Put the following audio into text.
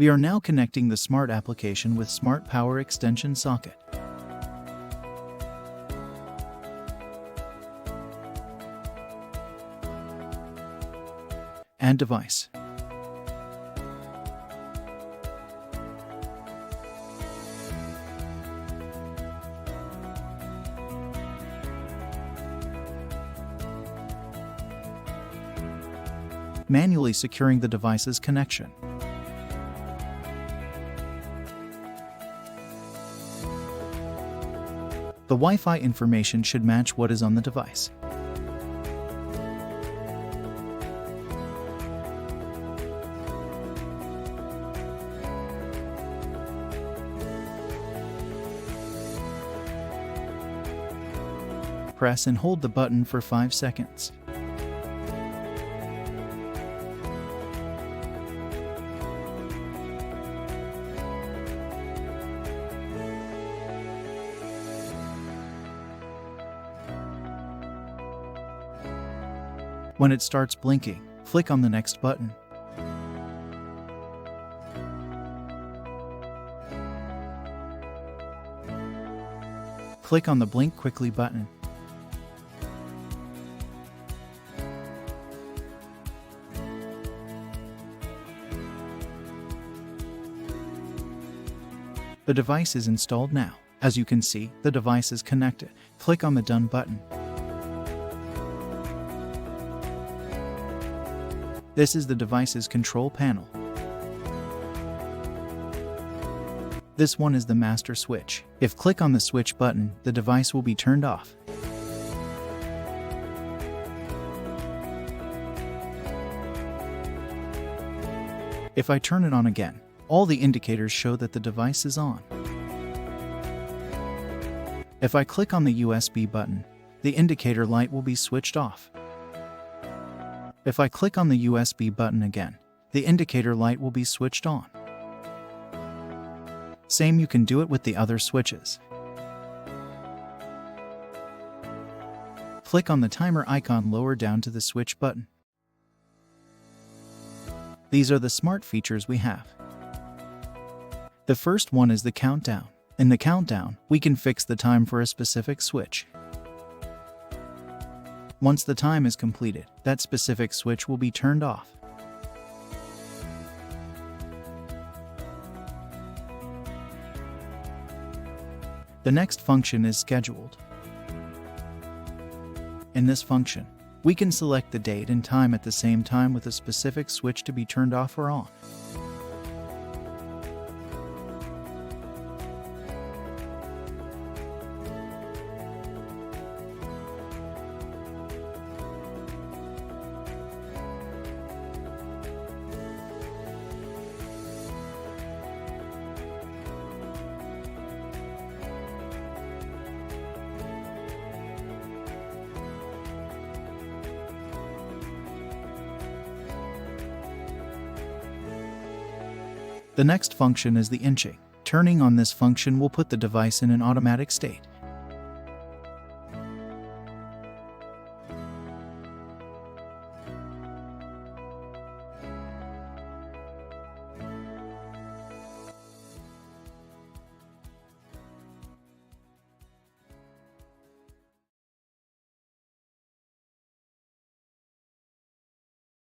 We are now connecting the Smart application with Smart Power Extension socket. Add device. Manually securing the device's connection. The Wi-Fi information should match what is on the device. Press and hold the button for 5 seconds. When it starts blinking, click on the next button. Click on the Blink Quickly button. The device is installed now. As you can see, the device is connected. Click on the Done button. This is the device's control panel. This one is the master switch. If click on the switch button, the device will be turned off. If I turn it on again, all the indicators show that the device is on. If I click on the USB button, the indicator light will be switched off. If I click on the USB button again, the indicator light will be switched on. Same, you can do it with the other switches. Click on the timer icon lower down to the switch button. These are the smart features we have. The first one is the countdown. In the countdown, we can fix the time for a specific switch. Once the time is completed, that specific switch will be turned off. The next function is scheduled. In this function, we can select the date and time at the same time with a specific switch to be turned off or on. The next function is the inching. Turning on this function will put the device in an automatic state.